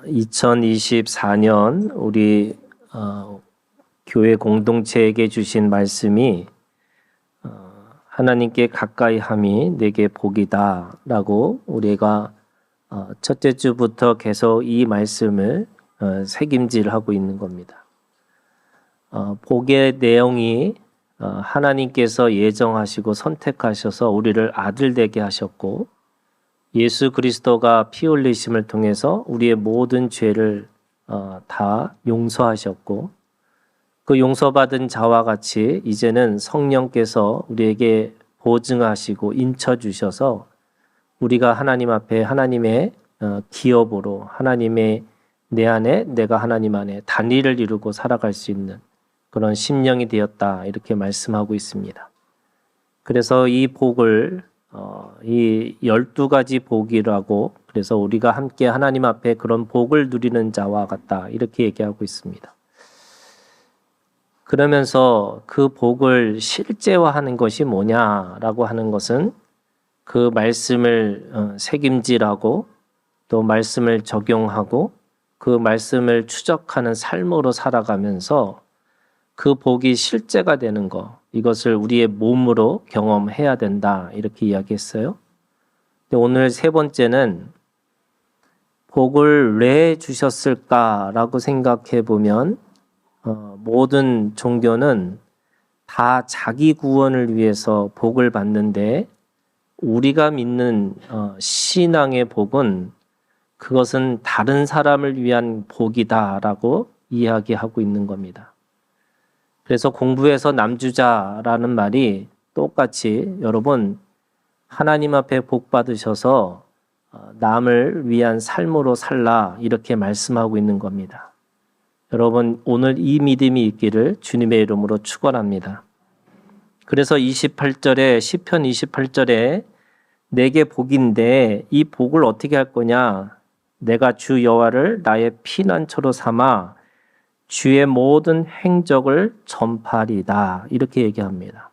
2024년 우리 교회 공동체에게 주신 말씀이 하나님께 가까이 함이 내게 복이다 라고 우리가 첫째 주부터 계속 이 말씀을 새김질하고 있는 겁니다. 복의 내용이 하나님께서 예정하시고 선택하셔서 우리를 아들 되게 하셨고, 예수 그리스도가 피 흘리심을 통해서 우리의 모든 죄를 다 용서하셨고, 그 용서받은 자와 같이 이제는 성령께서 우리에게 보증하시고 인쳐주셔서 우리가 하나님 앞에 하나님의 기업으로 하나님의 내 안에 내가 하나님 안에 단일을 이루고 살아갈 수 있는 그런 심령이 되었다, 이렇게 말씀하고 있습니다. 그래서 이 복을 이 12가지 복이라고, 그래서 우리가 함께 하나님 앞에 그런 복을 누리는 자와 같다, 이렇게 얘기하고 있습니다. 그러면서 그 복을 실제화하는 것이 뭐냐라고 하는 것은 그 말씀을 새김질하고 또 말씀을 적용하고 그 말씀을 추적하는 삶으로 살아가면서 그 복이 실제가 되는 것, 이것을 우리의 몸으로 경험해야 된다, 이렇게 이야기했어요. 오늘 세 번째는 복을 왜 주셨을까라고 생각해 보면 모든 종교는 다 자기 구원을 위해서 복을 받는데, 우리가 믿는 신앙의 복은 그것은 다른 사람을 위한 복이다라고 이야기하고 있는 겁니다. 그래서 공부해서 남주자라는 말이 똑같이 여러분 하나님 앞에 복 받으셔서 남을 위한 삶으로 살라, 이렇게 말씀하고 있는 겁니다. 여러분 오늘 이 믿음이 있기를 주님의 이름으로 축원합니다. 그래서 28절에 시편 28절에 내게 복인데 이 복을 어떻게 할 거냐? 내가 주 여호와를 나의 피난처로 삼아 주의 모든 행적을 전파하리다, 이렇게 얘기합니다.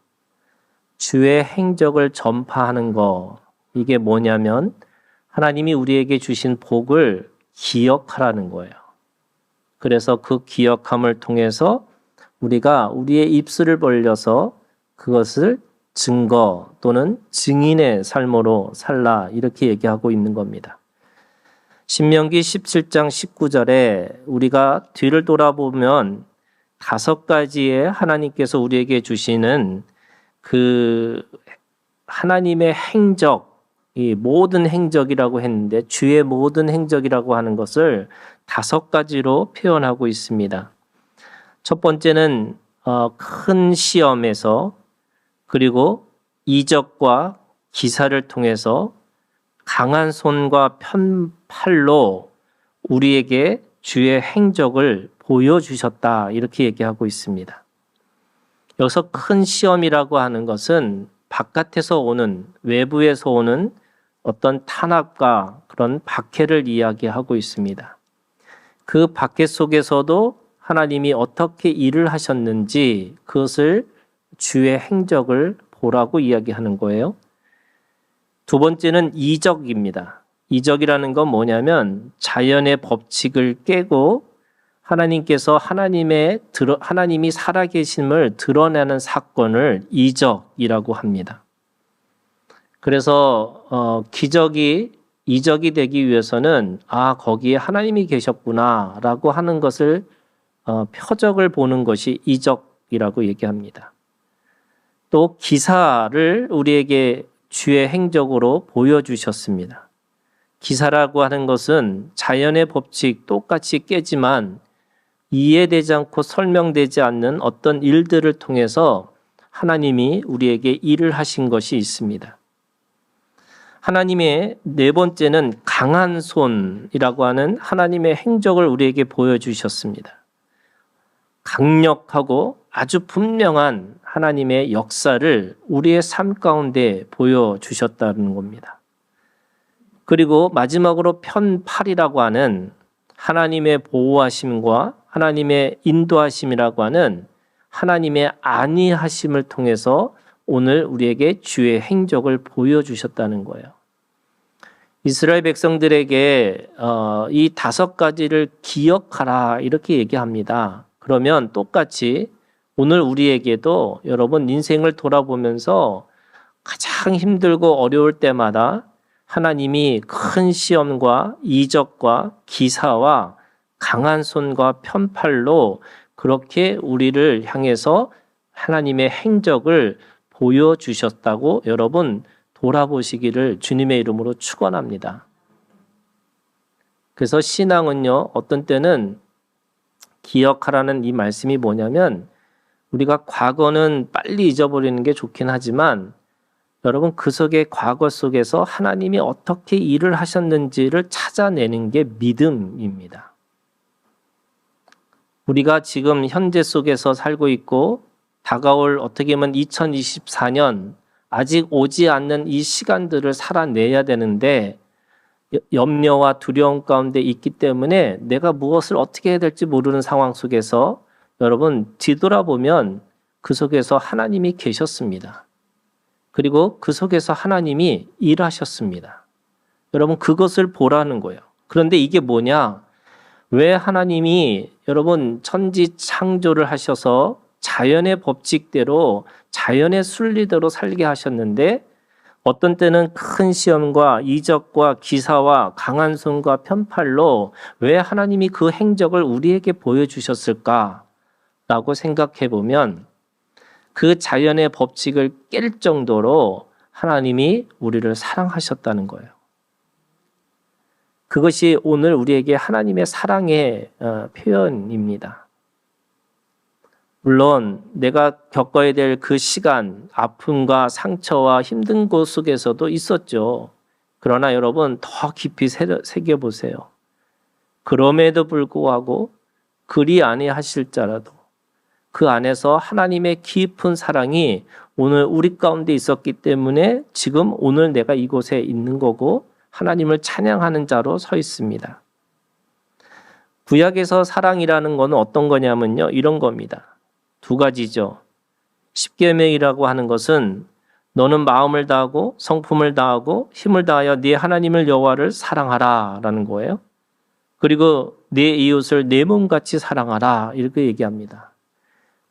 주의 행적을 전파하는 거, 이게 뭐냐면 하나님이 우리에게 주신 복을 기억하라는 거예요. 그래서 그 기억함을 통해서 우리가 우리의 입술을 벌려서 그것을 증거 또는 증인의 삶으로 살라, 이렇게 얘기하고 있는 겁니다. 신명기 17장 19절에 우리가 뒤를 돌아보면 5가지의 하나님께서 우리에게 주시는 그 하나님의 행적, 이 모든 행적이라고 했는데 주의 모든 행적이라고 하는 것을 5가지로 표현하고 있습니다. 첫 번째는 큰 시험에서, 그리고 이적과 기사를 통해서 강한 손과 편팔로 우리에게 주의 행적을 보여주셨다, 이렇게 얘기하고 있습니다. 여기서 큰 시험이라고 하는 것은 바깥에서 오는, 외부에서 오는 어떤 탄압과 그런 박해를 이야기하고 있습니다. 그 박해 속에서도 하나님이 어떻게 일을 하셨는지 그것을 주의 행적을 보라고 이야기하는 거예요. 두 번째는 이적입니다. 이적이라는 건 뭐냐면 자연의 법칙을 깨고 하나님께서 하나님이 살아계심을 드러내는 사건을 이적이라고 합니다. 그래서 이적이 되기 위해서는 거기에 하나님이 계셨구나라고 하는 것을 표적을 보는 것이 이적이라고 얘기합니다. 또 기사를 우리에게 주의 행적으로 보여주셨습니다. 기사라고 하는 것은 자연의 법칙 똑같이 깨지만 이해되지 않고 설명되지 않는 어떤 일들을 통해서 하나님이 우리에게 일을 하신 것이 있습니다. 하나님의 네 번째는 강한 손이라고 하는 하나님의 행적을 우리에게 보여주셨습니다. 강력하고 아주 분명한 하나님의 역사를 우리의 삶 가운데 보여주셨다는 겁니다. 그리고 마지막으로 편팔이라고 하는 하나님의 보호하심과 하나님의 인도하심이라고 하는 하나님의 안위하심을 통해서 오늘 우리에게 주의 행적을 보여주셨다는 거예요. 이스라엘 백성들에게 이 5가지를 기억하라 이렇게 얘기합니다. 그러면 똑같이 오늘 우리에게도 여러분 인생을 돌아보면서 가장 힘들고 어려울 때마다 하나님이 큰 시험과 이적과 기사와 강한 손과 편팔로 그렇게 우리를 향해서 하나님의 행적을 보여주셨다고 여러분 돌아보시기를 주님의 이름으로 축원합니다. 그래서 신앙은요, 어떤 때는 기억하라는 이 말씀이 뭐냐면 우리가 과거는 빨리 잊어버리는 게 좋긴 하지만 여러분 그 속에 과거 속에서 하나님이 어떻게 일을 하셨는지를 찾아내는 게 믿음입니다. 우리가 지금 현재 속에서 살고 있고 다가올 어떻게 보면 2024년 아직 오지 않는 이 시간들을 살아내야 되는데 염려와 두려움 가운데 있기 때문에 내가 무엇을 어떻게 해야 될지 모르는 상황 속에서 여러분 뒤돌아보면 그 속에서 하나님이 계셨습니다. 그리고 그 속에서 하나님이 일하셨습니다. 여러분 그것을 보라는 거예요. 그런데 이게 뭐냐? 왜 하나님이 여러분 천지 창조를 하셔서 자연의 법칙대로 자연의 순리대로 살게 하셨는데 어떤 때는 큰 시험과 이적과 기사와 강한 손과 편팔로 왜 하나님이 그 행적을 우리에게 보여주셨을까? 라고 생각해 보면 그 자연의 법칙을 깰 정도로 하나님이 우리를 사랑하셨다는 거예요. 그것이 오늘 우리에게 하나님의 사랑의 표현입니다. 물론 내가 겪어야 될 그 시간, 아픔과 상처와 힘든 곳 속에서도 있었죠. 그러나 여러분 더 깊이 새겨보세요. 그럼에도 불구하고 그리 아니하실지라도 그 안에서 하나님의 깊은 사랑이 오늘 우리 가운데 있었기 때문에 지금 오늘 내가 이곳에 있는 거고 하나님을 찬양하는 자로 서 있습니다. 구약에서 사랑이라는 것은 어떤 거냐면요. 이런 겁니다. 2가지죠. 십계명이라고 하는 것은 너는 마음을 다하고 성품을 다하고 힘을 다하여 네 하나님을 여호와를 사랑하라 라는 거예요. 그리고 네 이웃을 내 몸같이 사랑하라 이렇게 얘기합니다.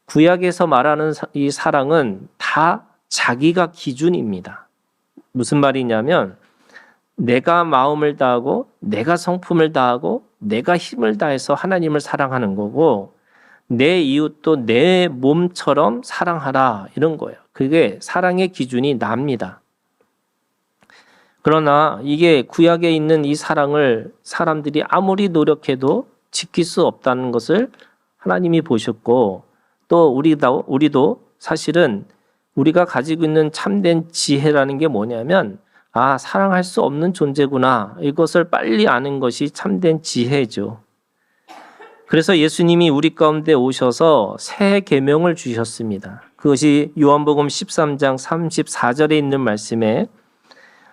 구약에서 말하는 이 사랑은 다 자기가 기준입니다. 무슨 말이냐면 내가 마음을 다하고 내가 성품을 다하고 내가 힘을 다해서 하나님을 사랑하는 거고 내 이웃도 내 몸처럼 사랑하라 이런 거예요. 그게 사랑의 기준이 납니다. 그러나 이게 구약에 있는 이 사랑을 사람들이 아무리 노력해도 지킬 수 없다는 것을 하나님이 보셨고 또 우리도 사실은 우리가 가지고 있는 참된 지혜라는 게 뭐냐면 사랑할 수 없는 존재구나. 이것을 빨리 아는 것이 참된 지혜죠. 그래서 예수님이 우리 가운데 오셔서 새 계명을 주셨습니다. 그것이 요한복음 13장 34절에 있는 말씀에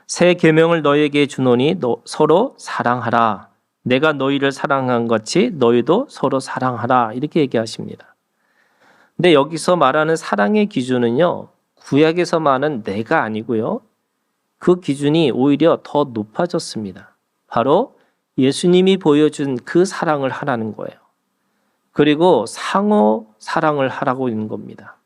새 계명을 너에게 주노니 서로 사랑하라. 내가 너희를 사랑한 같이 너희도 서로 사랑하라. 이렇게 얘기하십니다. 근데 여기서 말하는 사랑의 기준은요. 구약에서 말하는 내가 아니고요. 그 기준이 오히려 더 높아졌습니다. 바로 예수님이 보여준 그 사랑을 하라는 거예요. 그리고 상호 사랑을 하라고 있는 겁니다.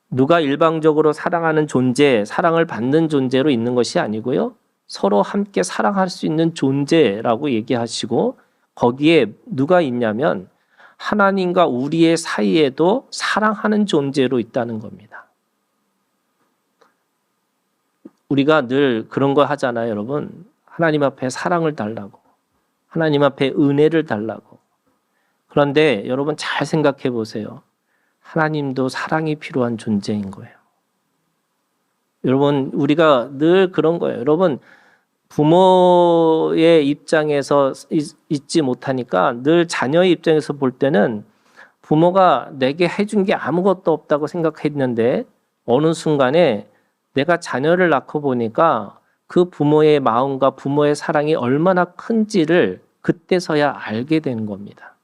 누가 일방적으로 사랑하는 존재, 사랑을 받는 존재로 있는 것이 아니고요. 서로 함께 사랑할 수 있는 존재라고 얘기하시고 거기에 누가 있냐면 하나님과 우리의 사이에도 사랑하는 존재로 있다는 겁니다. 우리가 늘 그런 거 하잖아요, 여러분. 하나님 앞에 사랑을 달라고. 하나님 앞에 은혜를 달라고. 그런데 여러분 잘 생각해 보세요. 하나님도 사랑이 필요한 존재인 거예요. 여러분 우리가 늘 그런 거예요. 여러분 부모의 입장에서 있지 못하니까 늘 자녀의 입장에서 볼 때는 부모가 내게 해준 게 아무것도 없다고 생각했는데 어느 순간에 내가 자녀를 낳고 보니까 그 부모의 마음과 부모의 사랑이 얼마나 큰지를 그때서야 알게 되는 겁니다.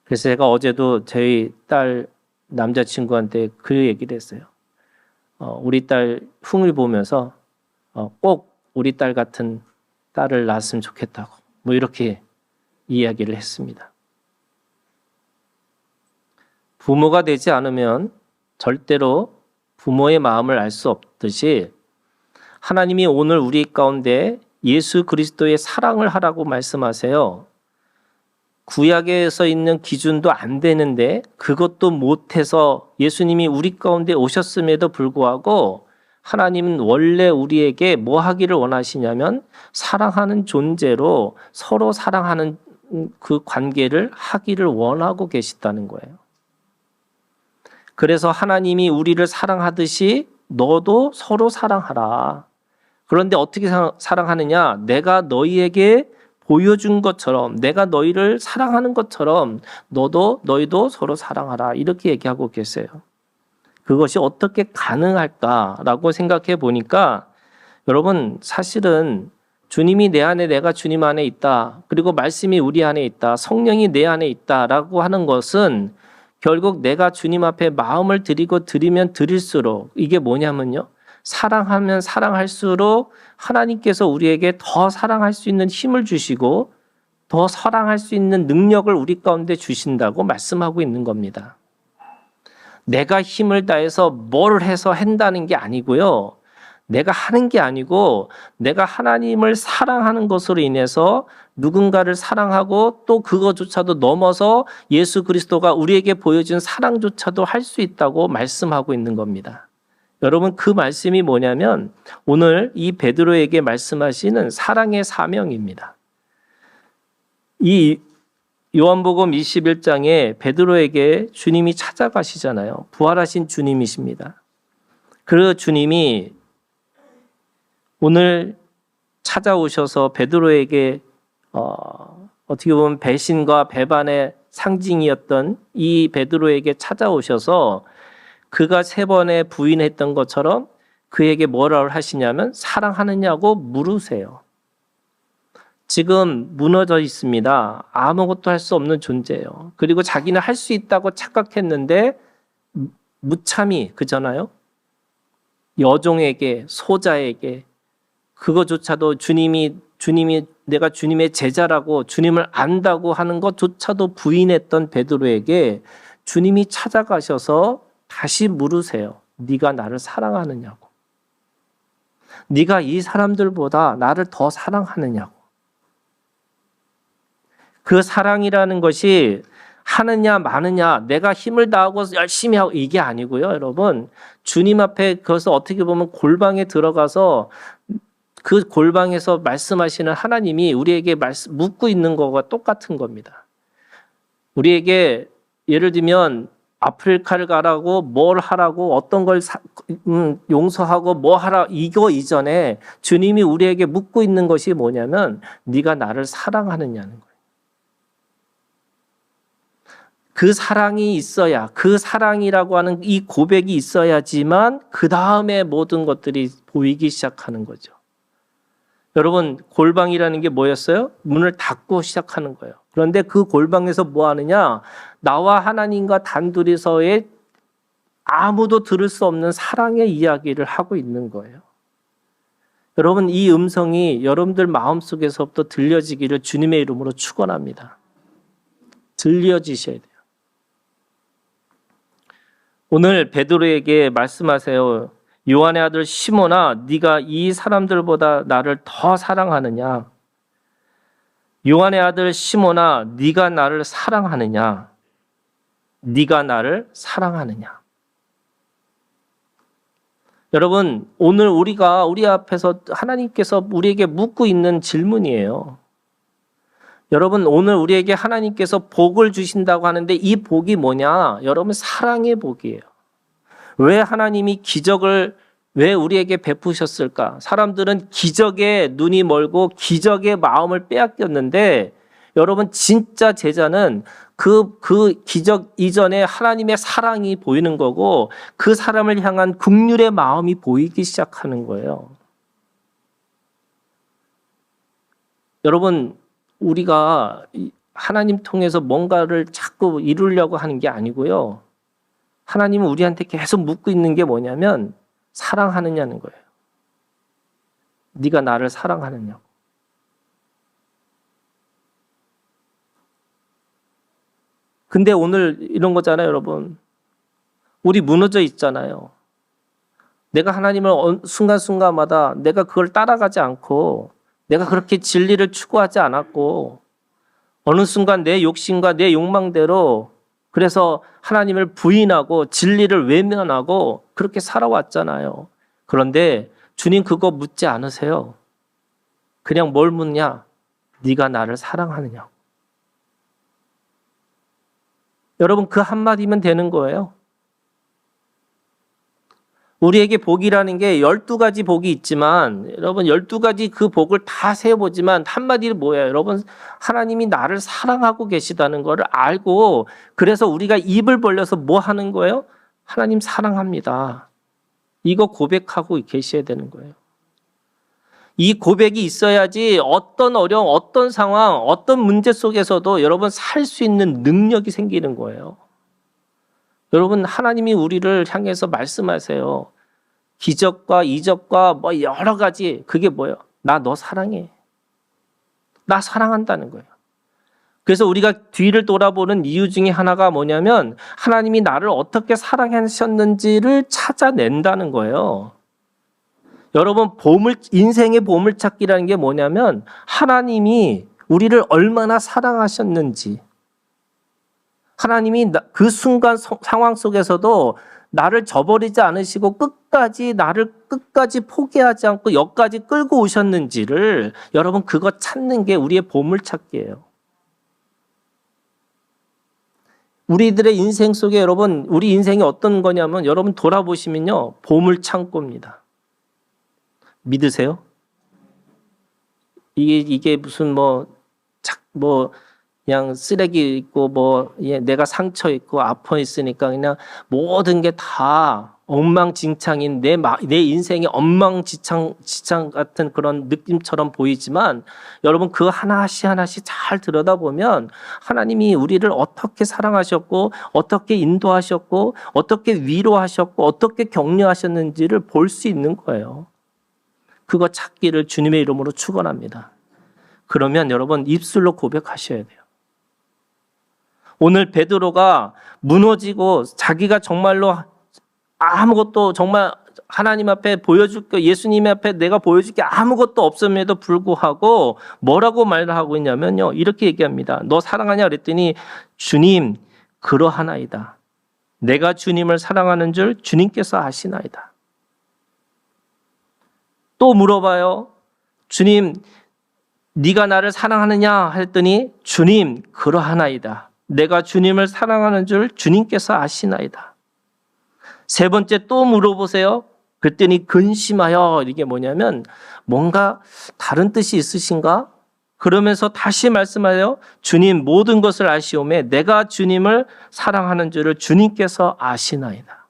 그래서 제가 어제도 저희 딸 남자친구한테 그 얘기를 했어요. 우리 딸 흉을 보면서 꼭 우리 딸 같은 딸을 낳았으면 좋겠다고 뭐 이렇게 이야기를 했습니다. 부모가 되지 않으면 절대로 부모의 마음을 알 수 없듯이 하나님이 오늘 우리 가운데 예수 그리스도의 사랑을 하라고 말씀하세요. 구약에서 있는 기준도 안 되는데 그것도 못해서 예수님이 우리 가운데 오셨음에도 불구하고 하나님은 원래 우리에게 뭐 하기를 원하시냐면 사랑하는 존재로 서로 사랑하는 그 관계를 하기를 원하고 계시다는 거예요. 그래서 하나님이 우리를 사랑하듯이 너도 서로 사랑하라. 그런데 어떻게 사랑하느냐? 내가 너희에게 보여준 것처럼, 내가 너희를 사랑하는 것처럼 너희도 서로 사랑하라. 이렇게 얘기하고 계세요. 그것이 어떻게 가능할까라고 생각해 보니까 여러분 사실은 주님이 내 안에 내가 주님 안에 있다. 그리고 말씀이 우리 안에 있다. 성령이 내 안에 있다라고 하는 것은 결국 내가 주님 앞에 마음을 드리면 드릴수록 이게 뭐냐면요. 사랑하면 사랑할수록 하나님께서 우리에게 더 사랑할 수 있는 힘을 주시고 더 사랑할 수 있는 능력을 우리 가운데 주신다고 말씀하고 있는 겁니다. 내가 힘을 다해서 뭘 해서 한다는 게 아니고요. 내가 하는 게 아니고 내가 하나님을 사랑하는 것으로 인해서 누군가를 사랑하고 또 그것조차도 넘어서 예수 그리스도가 우리에게 보여준 사랑조차도 할 수 있다고 말씀하고 있는 겁니다. 여러분 그 말씀이 뭐냐면 오늘 이 베드로에게 말씀하시는 사랑의 사명입니다. 이 요한복음 21장에 베드로에게 주님이 찾아가시잖아요. 부활하신 주님이십니다. 그 주님이 오늘 찾아오셔서 베드로에게 어떻게 보면 배신과 배반의 상징이었던 이 베드로에게 찾아오셔서 그가 3번에 부인했던 것처럼 그에게 뭐라고 하시냐면 사랑하느냐고 물으세요. 지금 무너져 있습니다. 아무것도 할 수 없는 존재예요. 그리고 자기는 할 수 있다고 착각했는데 무참히 그잖아요. 여종에게 소자에게 그것조차도 주님이 내가 주님의 제자라고 주님을 안다고 하는 것조차도 부인했던 베드로에게 주님이 찾아가셔서 다시 물으세요. 네가 나를 사랑하느냐고. 네가 이 사람들보다 나를 더 사랑하느냐고. 그 사랑이라는 것이 하느냐 마느냐 내가 힘을 다하고 열심히 하고 이게 아니고요. 여러분 주님 앞에 그것을 어떻게 보면 골방에 들어가서 그 골방에서 말씀하시는 하나님이 우리에게 묻고 있는 것과 똑같은 겁니다. 우리에게 예를 들면 아프리카를 가라고 뭘 하라고 어떤 걸 용서하고 뭐 하라 이거 이전에 주님이 우리에게 묻고 있는 것이 뭐냐면 네가 나를 사랑하느냐는 거예요. 그 사랑이 있어야 그 사랑이라고 하는 이 고백이 있어야지만 그 다음에 모든 것들이 보이기 시작하는 거죠. 여러분 골방이라는 게 뭐였어요? 문을 닫고 시작하는 거예요. 그런데 그 골방에서 뭐 하느냐? 나와 하나님과 단둘이서의 아무도 들을 수 없는 사랑의 이야기를 하고 있는 거예요. 여러분 이 음성이 여러분들 마음속에서부터 들려지기를 주님의 이름으로 축원합니다. 들려지셔야 돼요. 오늘 베드로에게 말씀하세요. 요한의 아들 시몬아, 네가 이 사람들보다 나를 더 사랑하느냐? 요한의 아들 시몬아, 네가 나를 사랑하느냐? 네가 나를 사랑하느냐? 여러분, 오늘 우리가 우리 앞에서 하나님께서 우리에게 묻고 있는 질문이에요. 여러분, 오늘 우리에게 하나님께서 복을 주신다고 하는데 이 복이 뭐냐? 여러분, 사랑의 복이에요. 왜 하나님이 기적을 왜 우리에게 베푸셨을까? 사람들은 기적에 눈이 멀고 기적의 마음을 빼앗겼는데 여러분 진짜 제자는 그 기적 이전에 하나님의 사랑이 보이는 거고 그 사람을 향한 긍휼의 마음이 보이기 시작하는 거예요. 여러분 우리가 하나님 통해서 뭔가를 자꾸 이루려고 하는 게 아니고요. 하나님은 우리한테 계속 묻고 있는 게 뭐냐면 사랑하느냐는 거예요. 네가 나를 사랑하느냐고. 근데 오늘 이런 거잖아요, 여러분. 우리 무너져 있잖아요. 내가 하나님을 순간순간마다 내가 그걸 따라가지 않고 내가 그렇게 진리를 추구하지 않았고 어느 순간 내 욕심과 내 욕망대로 그래서 하나님을 부인하고 진리를 외면하고 그렇게 살아왔잖아요. 그런데 주님 그거 묻지 않으세요. 그냥 뭘 묻냐? 네가 나를 사랑하느냐. 여러분 그 한마디면 되는 거예요. 우리에게 복이라는 게 12가지 복이 있지만 여러분 12가지 그 복을 다 세어보지만 한마디로 뭐예요? 여러분 하나님이 나를 사랑하고 계시다는 것을 알고 그래서 우리가 입을 벌려서 뭐 하는 거예요? 하나님 사랑합니다. 이거 고백하고 계셔야 되는 거예요. 이 고백이 있어야지 어떤 어려움, 어떤 상황, 어떤 문제 속에서도 여러분 살 수 있는 능력이 생기는 거예요. 여러분 하나님이 우리를 향해서 말씀하세요. 기적과 이적과 뭐 여러 가지 그게 뭐예요? 나 너 사랑해. 나 사랑한다는 거예요. 그래서 우리가 뒤를 돌아보는 이유 중에 하나가 뭐냐면 하나님이 나를 어떻게 사랑하셨는지를 찾아낸다는 거예요. 여러분 인생의 보물찾기라는 게 뭐냐면 하나님이 우리를 얼마나 사랑하셨는지 하나님이 그 순간 상황 속에서도 나를 저버리지 않으시고 나를 끝까지 포기하지 않고 여기까지 끌고 오셨는지를 여러분 그거 찾는 게 우리의 보물찾기예요. 우리들의 인생 속에 여러분 우리 인생이 어떤 거냐면 여러분 돌아보시면요 보물창고입니다. 믿으세요? 이게 무슨 그냥 쓰레기 있고 내가 상처 있고 아파 있으니까 그냥 모든 게 다 엉망진창인 내 인생이 엉망진창 같은 그런 느낌처럼 보이지만 여러분 그 하나씩 잘 들여다보면 하나님이 우리를 어떻게 사랑하셨고 어떻게 인도하셨고 어떻게 위로하셨고 어떻게 격려하셨는지를 볼 수 있는 거예요. 그거 찾기를 주님의 이름으로 축원합니다. 그러면 여러분 입술로 고백하셔야 돼요. 오늘 베드로가 무너지고 자기가 정말로 아무것도 정말 하나님 앞에 보여줄 게 예수님 앞에 내가 보여줄 게 아무것도 없음에도 불구하고 뭐라고 말을 하고 있냐면요. 이렇게 얘기합니다. 너 사랑하냐 그랬더니 주님 그러하나이다. 내가 주님을 사랑하는 줄 주님께서 아시나이다. 또 물어봐요. 주님 네가 나를 사랑하느냐 했더니 주님 그러하나이다. 내가 주님을 사랑하는 줄 주님께서 아시나이다. 세 번째 또 물어보세요. 그랬더니 근심하여 이게 뭐냐면 뭔가 다른 뜻이 있으신가? 그러면서 다시 말씀하여 주님 모든 것을 아시오매 내가 주님을 사랑하는 줄을 주님께서 아시나이다.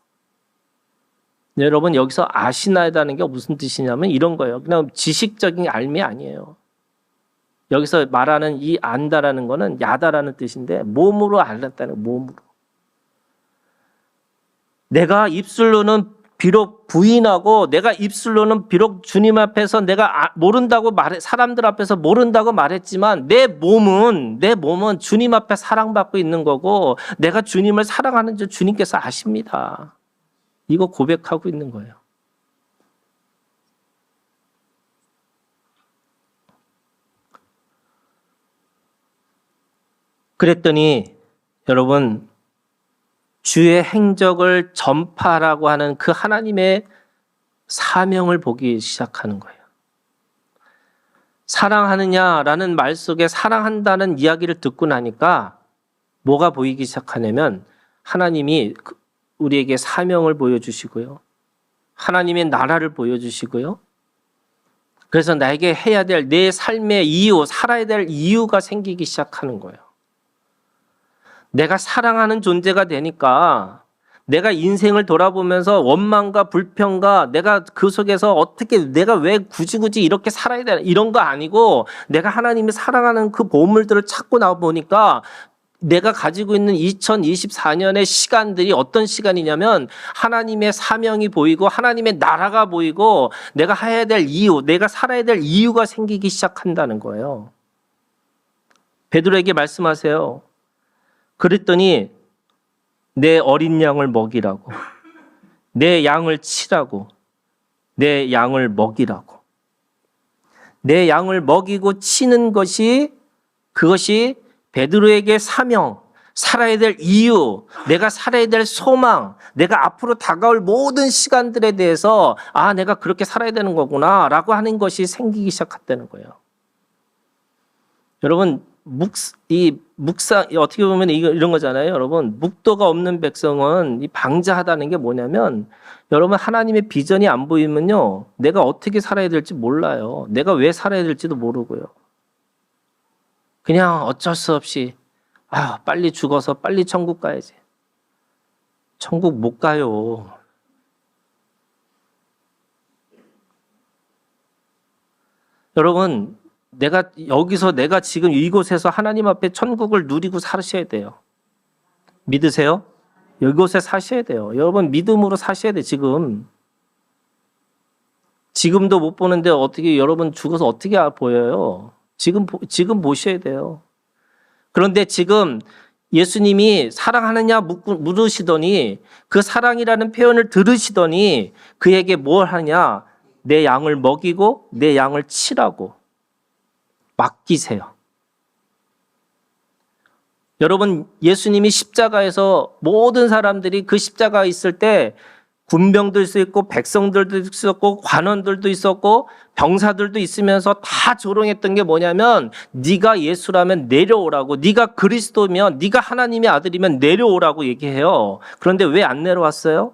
네, 여러분 여기서 아시나이다는 게 무슨 뜻이냐면 이런 거예요. 그냥 지식적인 알미 아니에요. 여기서 말하는 이 안다라는 거는 야다라는 뜻인데 몸으로 알았다는 거예요. 몸으로. 내가 입술로는 비록 부인하고 내가 입술로는 비록 주님 앞에서 내가 모른다고 사람들 앞에서 모른다고 말했지만 내 몸은 주님 앞에 사랑받고 있는 거고 내가 주님을 사랑하는 줄 주님께서 아십니다. 이거 고백하고 있는 거예요. 그랬더니 여러분 주의 행적을 전파라고 하는 그 하나님의 사명을 보기 시작하는 거예요. 사랑하느냐라는 말 속에 사랑한다는 이야기를 듣고 나니까 뭐가 보이기 시작하냐면 하나님이 우리에게 사명을 보여주시고요. 하나님의 나라를 보여주시고요. 그래서 나에게 해야 될 내 삶의 이유, 살아야 될 이유가 생기기 시작하는 거예요. 내가 사랑하는 존재가 되니까 내가 인생을 돌아보면서 원망과 불평과 내가 그 속에서 어떻게 내가 왜 굳이 이렇게 살아야 되나 이런 거 아니고 내가 하나님이 사랑하는 그 보물들을 찾고 나와 보니까 내가 가지고 있는 2024년의 시간들이 어떤 시간이냐면 하나님의 사명이 보이고 하나님의 나라가 보이고 내가 해야 될 이유, 내가 살아야 될 이유가 생기기 시작한다는 거예요. 베드로에게 말씀하세요. 그랬더니 내 어린 양을 먹이라고, 내 양을 치라고, 내 양을 먹이라고. 내 양을 먹이고 치는 것이, 그것이 베드로에게 사명, 살아야 될 이유, 내가 살아야 될 소망, 내가 앞으로 다가올 모든 시간들에 대해서 내가 그렇게 살아야 되는 거구나 라고 하는 것이 생기기 시작했다는 거예요. 여러분, 묵상, 어떻게 보면 이런 거잖아요. 여러분, 묵도가 없는 백성은 이 방자하다는 게 뭐냐면, 여러분, 하나님의 비전이 안 보이면요, 내가 어떻게 살아야 될지 몰라요. 내가 왜 살아야 될지도 모르고요. 그냥 어쩔 수 없이, 빨리 죽어서 빨리 천국 가야지. 천국 못 가요. 여러분, 내가 지금 이곳에서 하나님 앞에 천국을 누리고 사셔야 돼요. 믿으세요? 이곳에 사셔야 돼요. 여러분, 믿음으로 사셔야 돼요, 지금. 지금도 못 보는데 어떻게 여러분 죽어서 어떻게 보여요? 지금 보셔야 돼요. 그런데 지금 예수님이 사랑하느냐 물으시더니 그 사랑이라는 표현을 들으시더니 그에게 뭘 하냐? 내 양을 먹이고 내 양을 치라고. 맡기세요. 여러분, 예수님이 십자가에서 모든 사람들이 그 십자가에 있을 때 군병들도 있고 백성들도 있었고 관원들도 있었고 병사들도 있으면서 다 조롱했던 게 뭐냐면 네가 예수라면 내려오라고, 네가 그리스도면, 네가 하나님의 아들이면 내려오라고 얘기해요. 그런데 왜 안 내려왔어요?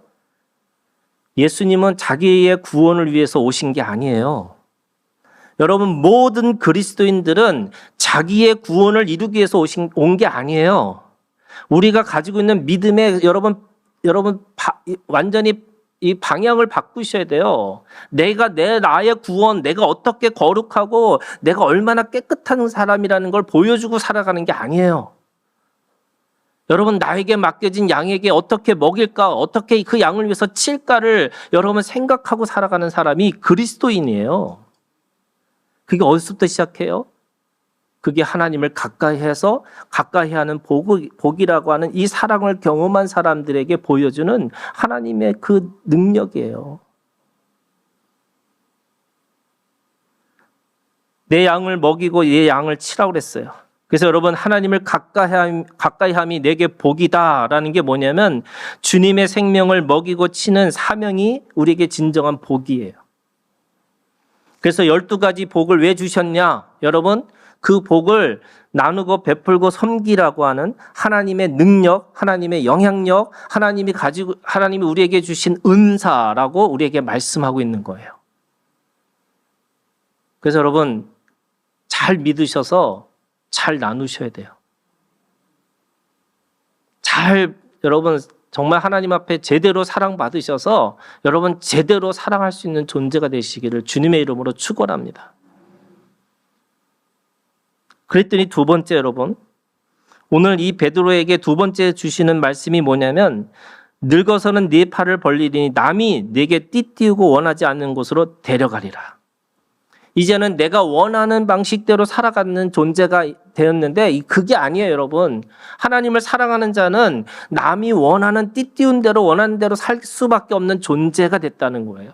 예수님은 자기의 구원을 위해서 오신 게 아니에요. 여러분, 모든 그리스도인들은 자기의 구원을 이루기 위해서 온 게 아니에요. 우리가 가지고 있는 믿음에 여러분 완전히 이 방향을 바꾸셔야 돼요. 나의 구원, 내가 어떻게 거룩하고 내가 얼마나 깨끗한 사람이라는 걸 보여주고 살아가는 게 아니에요. 여러분, 나에게 맡겨진 양에게 어떻게 먹일까, 어떻게 그 양을 위해서 칠까를 여러분 생각하고 살아가는 사람이 그리스도인이에요. 그게 어디서부터 시작해요? 그게 하나님을 가까이 하는 복이라고 하는 이 사랑을 경험한 사람들에게 보여주는 하나님의 그 능력이에요. 내 양을 먹이고 내 양을 치라고 그랬어요. 그래서 여러분, 하나님을 가까이함이 내게 복이다라는 게 뭐냐면 주님의 생명을 먹이고 치는 사명이 우리에게 진정한 복이에요. 그래서 12가지 복을 왜 주셨냐? 여러분, 그 복을 나누고 베풀고 섬기라고 하는 하나님의 능력, 하나님의 영향력, 하나님이 우리에게 주신 은사라고 우리에게 말씀하고 있는 거예요. 그래서 여러분, 잘 믿으셔서 잘 나누셔야 돼요. 여러분, 정말 하나님 앞에 제대로 사랑받으셔서 여러분 제대로 사랑할 수 있는 존재가 되시기를 주님의 이름으로 축원합니다. 그랬더니 두 번째, 여러분, 오늘 이 베드로에게 두 번째 주시는 말씀이 뭐냐면 늙어서는 네 팔을 벌리리니 남이 네게 띠띠우고 원하지 않는 곳으로 데려가리라. 이제는 내가 원하는 방식대로 살아가는 존재가 되었는데 그게 아니에요, 여러분. 하나님을 사랑하는 자는 남이 원하는 띠띠운 대로 원하는 대로 살 수밖에 없는 존재가 됐다는 거예요.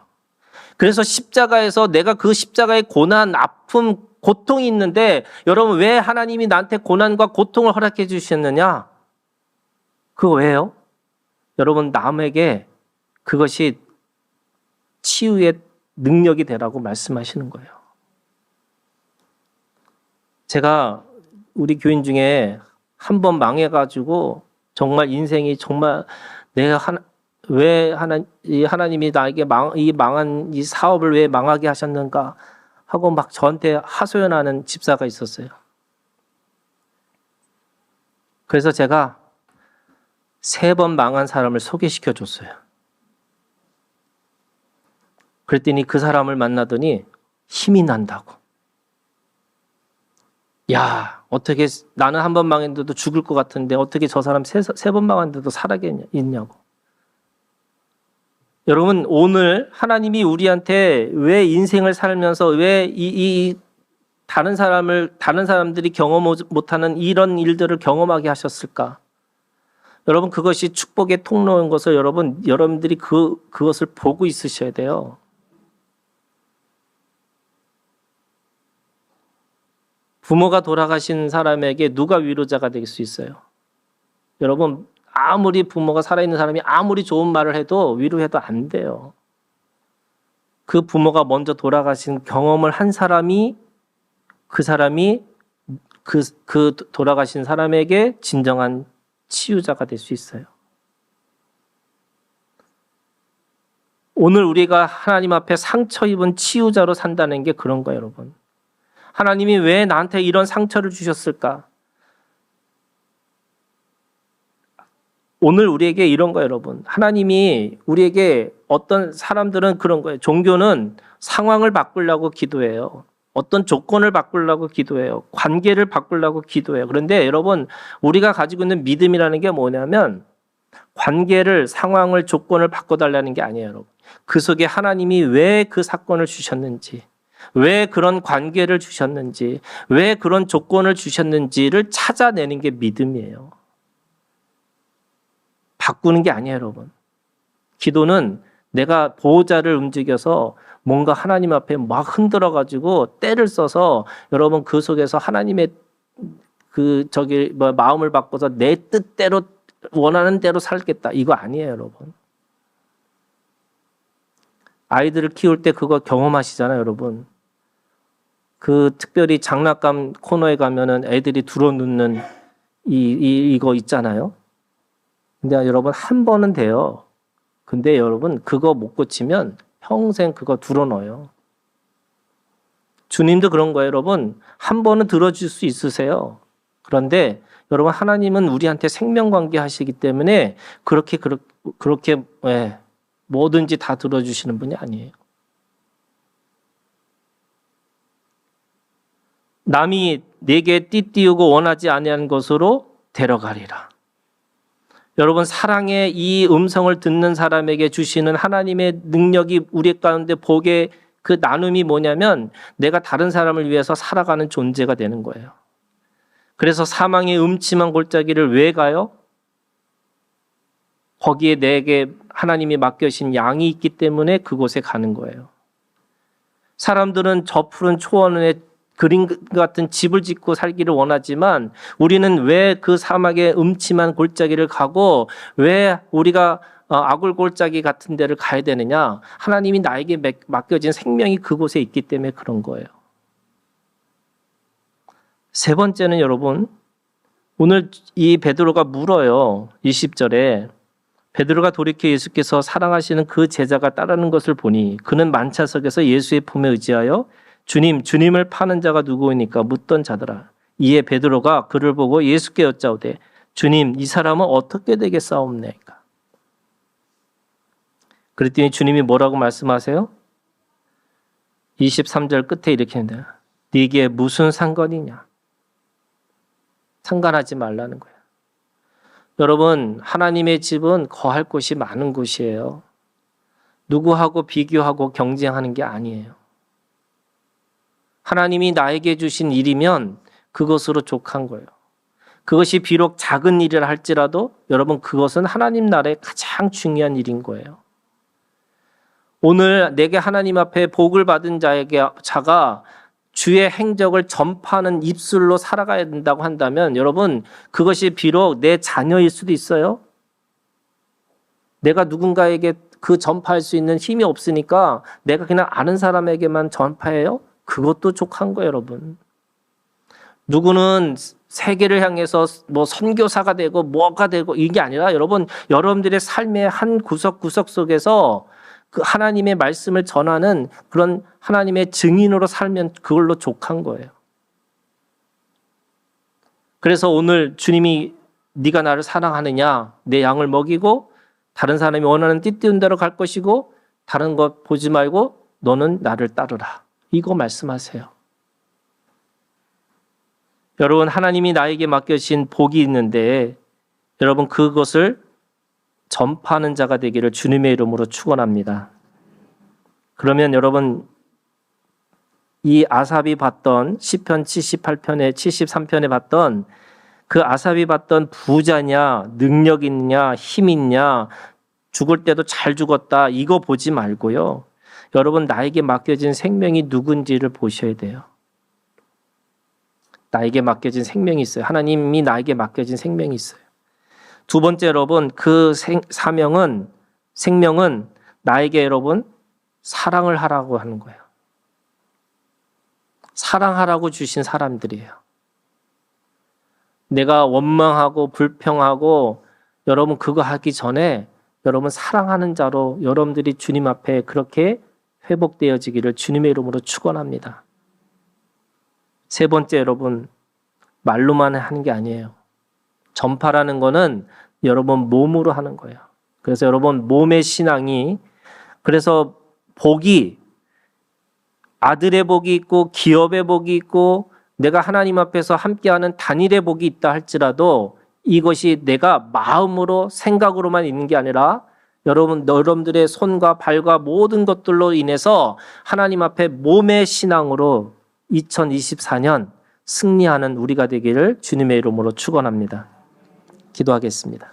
그래서 십자가에서 내가 그 십자가의 고난, 아픔, 고통이 있는데 여러분, 왜 하나님이 나한테 고난과 고통을 허락해 주셨느냐? 그거 왜요? 여러분, 남에게 그것이 치유의 능력이 되라고 말씀하시는 거예요. 제가 우리 교인 중에 한 번 망해가지고 정말 인생이 정말 왜 하나님이 나에게 망한 이 사업을 왜 망하게 하셨는가 하고 막 저한테 하소연하는 집사가 있었어요. 그래서 제가 3번 망한 사람을 소개시켜 줬어요. 그랬더니 그 사람을 만나더니 힘이 난다고. 야, 어떻게 나는 한 번 망했는데도 죽을 것 같은데 어떻게 저 사람 세 번 망했는데도 살아있냐고. 여러분, 오늘 하나님이 우리한테 왜 인생을 살면서 왜 이 다른 사람들이 경험 못하는 이런 일들을 경험하게 하셨을까? 여러분, 그것이 축복의 통로인 것을 여러분들이 그것을 보고 있으셔야 돼요. 부모가 돌아가신 사람에게 누가 위로자가 될 수 있어요? 여러분, 아무리 부모가 살아있는 사람이 아무리 좋은 말을 해도 위로해도 안 돼요. 그 부모가 먼저 돌아가신 경험을 한 사람이 그 돌아가신 사람에게 진정한 치유자가 될 수 있어요. 오늘 우리가 하나님 앞에 상처 입은 치유자로 산다는 게 그런 거예요, 여러분. 하나님이 왜 나한테 이런 상처를 주셨을까? 오늘 우리에게 이런 거예요, 여러분. 하나님이 우리에게 어떤 사람들은 그런 거예요. 종교는 상황을 바꾸려고 기도해요. 어떤 조건을 바꾸려고 기도해요. 관계를 바꾸려고 기도해요. 그런데 여러분, 우리가 가지고 있는 믿음이라는 게 뭐냐면 관계를, 상황을, 조건을 바꿔달라는 게 아니에요, 여러분. 그 속에 하나님이 왜 그 사건을 주셨는지, 왜 그런 관계를 주셨는지, 왜 그런 조건을 주셨는지를 찾아내는 게 믿음이에요. 바꾸는 게 아니에요, 여러분. 기도는 내가 보호자를 움직여서 뭔가 하나님 앞에 막 흔들어가지고 때를 써서 여러분 그 속에서 하나님의 마음을 바꿔서 내 뜻대로 원하는 대로 살겠다. 이거 아니에요, 여러분. 아이들을 키울 때 그거 경험하시잖아요, 여러분. 특별히 장난감 코너에 가면은 애들이 들어눕는 이거 있잖아요. 근데 여러분 한 번은 돼요. 근데 여러분 그거 못 고치면 평생 그거 들어넣어요. 주님도 그런 거예요, 여러분. 한 번은 들어줄 수 있으세요. 그런데 여러분 하나님은 우리한테 생명관계 하시기 때문에 그렇게 뭐든지 다 들어주시는 분이 아니에요. 남이 내게 띠띠우고 원하지 아니하는 것으로 데려가리라. 여러분 사랑의 이 음성을 듣는 사람에게 주시는 하나님의 능력이 우리 가운데 복의 그 나눔이 뭐냐면 내가 다른 사람을 위해서 살아가는 존재가 되는 거예요. 그래서 사망의 음침한 골짜기를 왜 가요? 거기에 내게 하나님이 맡겨신 양이 있기 때문에 그곳에 가는 거예요. 사람들은 저 푸른 초원에 그림 같은 집을 짓고 살기를 원하지만 우리는 왜 그 사막의 음침한 골짜기를 가고 왜 우리가 아굴 골짜기 같은 데를 가야 되느냐? 하나님이 나에게 맡겨진 생명이 그곳에 있기 때문에 그런 거예요. 세 번째는 여러분, 오늘 이 베드로가 물어요. 20절에 베드로가 돌이켜 예수께서 사랑하시는 그 제자가 따르는 것을 보니 그는 만차석에서 예수의 품에 의지하여 주님을 파는 자가 누구이니까 묻던 자더라. 이에 베드로가 그를 보고 예수께 여짜오되 주님, 이 사람은 어떻게 되겠사옵나이까? 그랬더니 주님이 뭐라고 말씀하세요? 23절 끝에 이렇게 합니다. 네게 무슨 상관이냐? 상관하지 말라는 거예요. 여러분, 하나님의 집은 거할 곳이 많은 곳이에요. 누구하고 비교하고 경쟁하는 게 아니에요. 하나님이 나에게 주신 일이면 그것으로 족한 거예요. 그것이 비록 작은 일이라 할지라도 여러분 그것은 하나님 나라의 가장 중요한 일인 거예요. 오늘 내게 하나님 앞에 복을 받은 자가 주의 행적을 전파하는 입술로 살아가야 된다고 한다면 여러분 그것이 비록 내 자녀일 수도 있어요. 내가 누군가에게 그 전파할 수 있는 힘이 없으니까 내가 그냥 아는 사람에게만 전파해요? 그것도 족한 거예요, 여러분. 누구는 세계를 향해서 뭐 선교사가 되고 뭐가 되고 이게 아니라 여러분들의 삶의 한 구석구석 속에서 그 하나님의 말씀을 전하는 그런 하나님의 증인으로 살면 그걸로 족한 거예요. 그래서 오늘 주님이 네가 나를 사랑하느냐? 내 양을 먹이고 다른 사람이 원하는 띠띠운 대로 갈 것이고 다른 것 보지 말고 너는 나를 따르라. 이거 말씀하세요. 여러분, 하나님이 나에게 맡겨주신 복이 있는데 여러분 그것을 전파하는 자가 되기를 주님의 이름으로 축원합니다. 그러면 여러분 이 아삽이 봤던 시편 78편에 73편에 봤던 그 아삽이 봤던 부자냐, 능력 있냐, 힘 있냐, 죽을 때도 잘 죽었다 이거 보지 말고요. 여러분 나에게 맡겨진 생명이 누군지를 보셔야 돼요. 나에게 맡겨진 생명이 있어요. 하나님이 나에게 맡겨진 생명이 있어요. 두 번째 여러분 그 생명은 나에게 여러분 사랑을 하라고 하는 거예요. 사랑하라고 주신 사람들이에요. 내가 원망하고 불평하고 여러분 그거 하기 전에 여러분 사랑하는 자로 여러분들이 주님 앞에 그렇게 회복되어지기를 주님의 이름으로 축원합니다. 세 번째 여러분 말로만 하는 게 아니에요. 전파라는 거는 여러분 몸으로 하는 거예요. 그래서 여러분 몸의 신앙이 그래서 복이 아들의 복이 있고 기업의 복이 있고 내가 하나님 앞에서 함께하는 단일의 복이 있다 할지라도 이것이 내가 마음으로 생각으로만 있는 게 아니라 여러분들의 손과 발과 모든 것들로 인해서 하나님 앞에 몸의 신앙으로 2024년 승리하는 우리가 되기를 주님의 이름으로 축원합니다. 기도하겠습니다.